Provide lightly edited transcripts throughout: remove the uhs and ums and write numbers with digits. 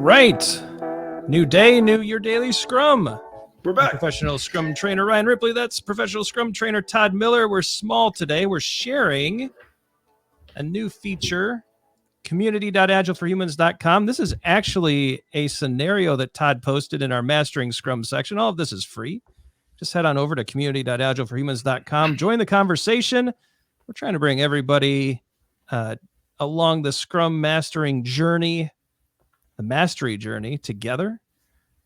right. New day, new Your Daily Scrum. We're back. Professional Scrum Trainer Ryan Ripley. That's Professional Scrum Trainer Todd Miller. We're small today. We're sharing a new feature, community.agileforhumans.com. This is actually a scenario that Todd posted in our Mastering Scrum section. All of this is free. Just head on over to community.agileforhumans.com. Join the conversation. We're trying to bring everybody along the Scrum mastering journey, the mastery journey together.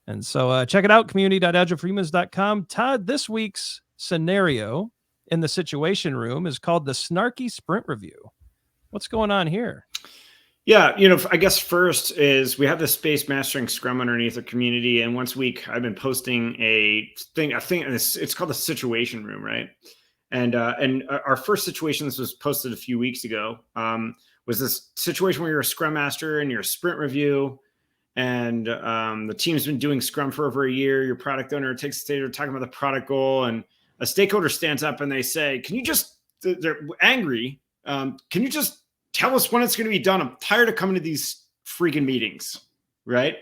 And so check it out, community.agileforhumans.com. Todd, this week's scenario in the Situation Room is called the Snarky Sprint Review. What's going on here? Yeah, I guess first is we have the Space Mastering Scrum underneath the community. And once a week, I've been posting a thing. I think it's called the Situation Room, right? And our first situation, this was posted a few weeks ago, was this situation where you're a Scrum Master and you're a sprint review. And the team's been doing Scrum for over a year. Your product owner takes the stage, they're talking about the product goal, and a stakeholder stands up and they say, they're angry. Can you just tell us when it's going to be done? I'm tired of coming to these freaking meetings, right?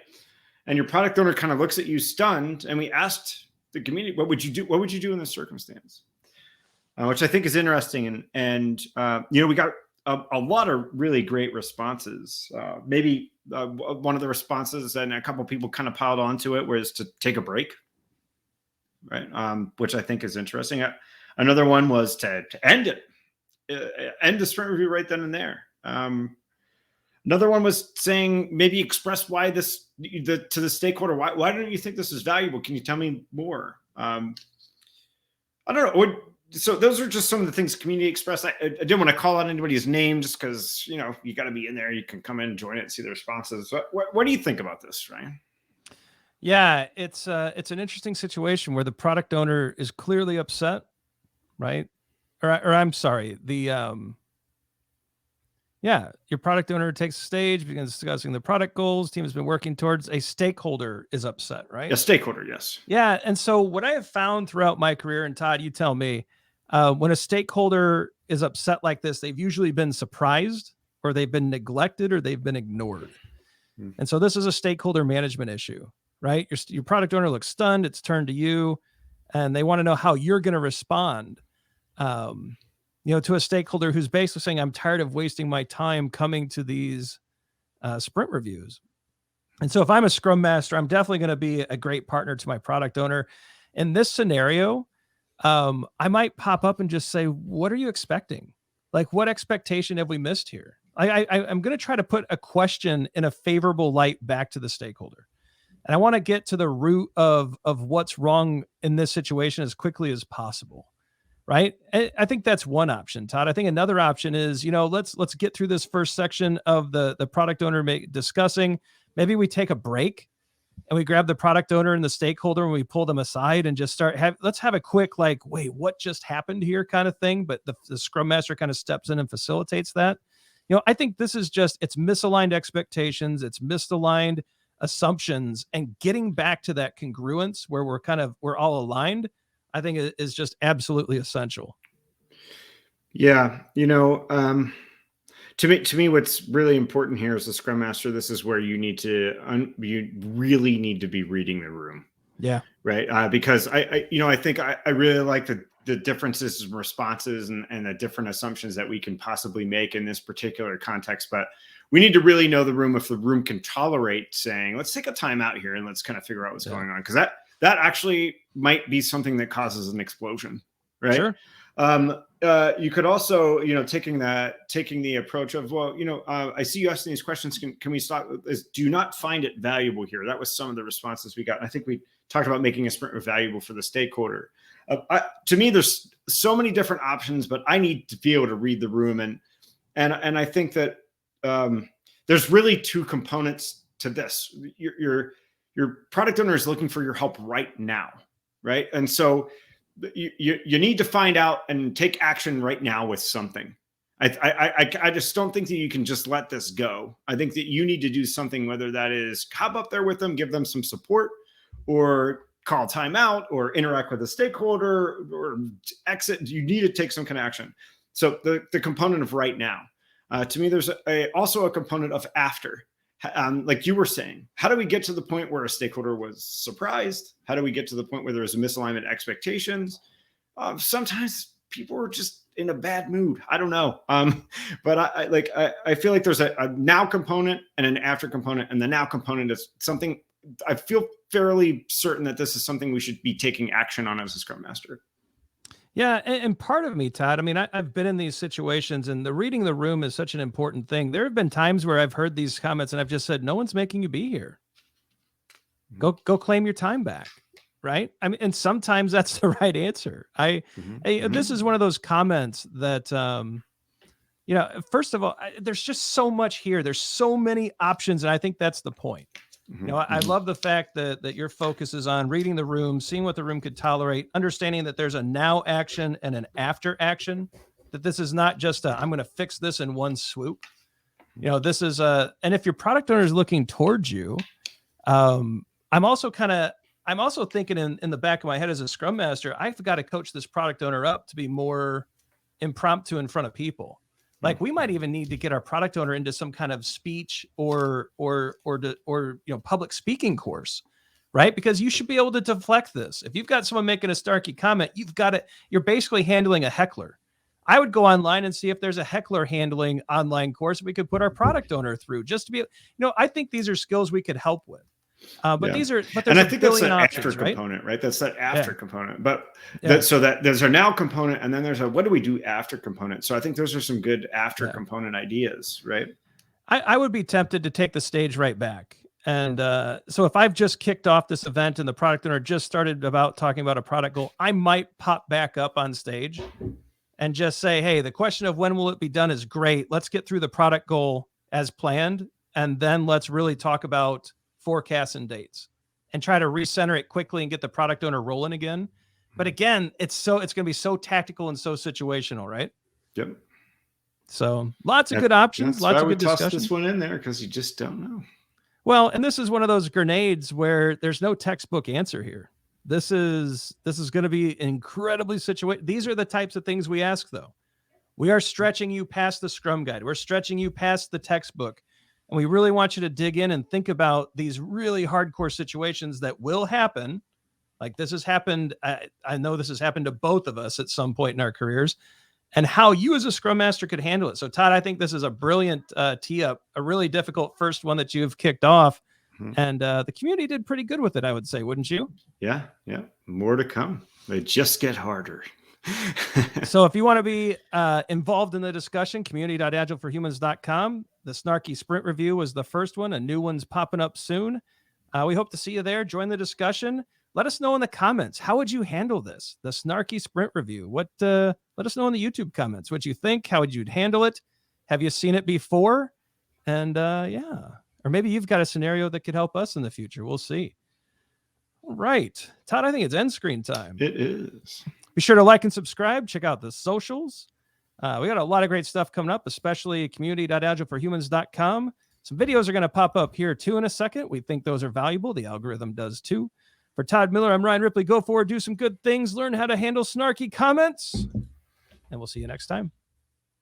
And your product owner kind of looks at you stunned. And we asked the community, what would you do? What would you do in this circumstance? Which I think is interesting. And we got a lot of really great responses. Maybe one of the responses, and a couple of people kind of piled onto it, was to take a break, right? Which I think is interesting. Another one was to end it, end the sprint review right then and there. Another one was saying, maybe express why to the stakeholder. Why don't you think this is valuable? Can you tell me more? I don't know. So those are just some of the things community expressed. I didn't want to call out anybody's name just because, you got to be in there. You can come in and join it and see the responses. What do you think about this, Ryan? Yeah, it's an interesting situation where the product owner is clearly upset, right? Or I'm sorry, your product owner takes the stage, begins discussing the product goals team has been working towards. A stakeholder is upset, right? A stakeholder, yes. Yeah, and so what I have found throughout my career, and Todd, you tell me, when a stakeholder is upset like this, they've usually been surprised, or they've been neglected, or they've been ignored. Mm-hmm. And so this is a stakeholder management issue, right? Your product owner looks stunned. It's turned to you, and they want to know how you're going to respond. To a stakeholder who's basically saying, I'm tired of wasting my time coming to these sprint reviews. And so if I'm a Scrum Master, I'm definitely going to be a great partner to my product owner. In this scenario, I might pop up and just say, what are you expecting? Like, what expectation have we missed here? I'm going to try to put a question in a favorable light back to the stakeholder. And I want to get to the root of what's wrong in this situation as quickly as possible. Right. I think that's one option, Todd. I think another option is, let's get through this first section of the product owner discussing. Maybe we take a break and we grab the product owner and the stakeholder and we pull them aside and just let's have a quick, wait, what just happened here kind of thing. But the Scrum Master kind of steps in and facilitates that. I think this is it's misaligned expectations. It's misaligned assumptions, and getting back to that congruence where we're all aligned, I think is just absolutely essential. Yeah. To me, what's really important here is the Scrum Master. This is where you really need to be reading the room. Yeah. Right. Because I think I really like the differences in responses and the different assumptions that we can possibly make in this particular context. But we need to really know the room, if the room can tolerate saying, let's take a time out here and let's kind of figure out what's going on. Because that actually might be something that causes an explosion, right? Sure. You could also, taking the approach of, I see you asking these questions. Can we stop? Do you not find it valuable here? That was some of the responses we got. I think we talked about making a sprint valuable for the stakeholder. To me, there's so many different options, but I need to be able to read the room. And I think that there's really two components to this. Your product owner is looking for your help right now, right? And so you need to find out and take action right now with something. I just don't think that you can just let this go. I think that you need to do something, whether that is hop up there with them, give them some support, or call timeout, or interact with a stakeholder, or exit. You need to take some kind of action. So the component of right now, to me, there's also a component of after. like you were saying, how do we get to the point where a stakeholder was surprised? How do we get to the point where there was a misalignment expectations? Sometimes people are just in a bad mood. I don't know. But I feel like there's a now component and an after component, and the now component is something I feel fairly certain that this is something we should be taking action on as a Scrum Master. Yeah. And part of me, Todd, I mean, I've been in these situations, and the reading the room is such an important thing. There have been times where I've heard these comments and I've just said, no one's making you be here. Go claim your time back. Right. I mean, and sometimes that's the right answer. This is one of those comments that, first of all, there's just so much here. There's so many options. And I think that's the point. I love the fact that your focus is on reading the room, seeing what the room could tolerate, understanding that there's a now action and an after action, that this is not just I'm going to fix this in one swoop. This is and if your product owner is looking towards you, I'm also thinking in the back of my head as a Scrum Master, I've got to coach this product owner up to be more impromptu in front of people. Like we might even need to get our product owner into some kind of speech or public speaking course, right? Because you should be able to deflect this. If you've got someone making a snarky comment, you're basically handling a heckler. I would go online and see if there's a heckler handling online course we could put our product owner through, just to be, I think these are skills we could help with. But there's and I think that's that options, after component, right? That's that after component. But Yeah. So that there's a now component, and then there's a what do we do after component. So I think those are some good after component ideas, right? I would be tempted to take the stage right back. And so if I've just kicked off this event and the product owner just started talking about a product goal, I might pop back up on stage and just say, hey, the question of when will it be done is great. Let's get through the product goal as planned. And then let's really talk about forecasts and dates and try to recenter it quickly and get the product owner rolling again. But again, it's going to be so tactical and so situational, right? Yep. So lots of good options, lots of good discussions. This one in there because you just don't know. Well, and this is one of those grenades where there's no textbook answer here. This is going to be incredibly situated. These are the types of things we ask, though. We are stretching you past the Scrum Guide. We're stretching you past the textbook. And we really want you to dig in and think about these really hardcore situations that will happen. Like this has happened. I know this has happened to both of us at some point in our careers, and how you as a Scrum Master could handle it. So Todd, I think this is a brilliant tee up, a really difficult first one that you've kicked off. And the community did pretty good with it, I would say, wouldn't you? Yeah. More to come. They just get harder. So if you want to be involved in the discussion, community.agileforhumans.com. The Snarky Sprint review was the first one. A new one's popping up soon. We hope to see you there. Join the discussion. Let us know in the comments. How would you handle this? The Snarky Sprint review. Let us know in the YouTube comments what you think. How would you handle it? Have you seen it before? And or maybe you've got a scenario that could help us in the future. We'll see. All right, Todd, I think it's end screen time. It is. Be sure to like and subscribe. Check out the socials. We got a lot of great stuff coming up, especially community.agileforhumans.com. Some videos are going to pop up here too in a second. We think those are valuable. The algorithm does too. For Todd Miller, I'm Ryan Ripley. Go forward, do some good things, learn how to handle snarky comments, and we'll see you next time.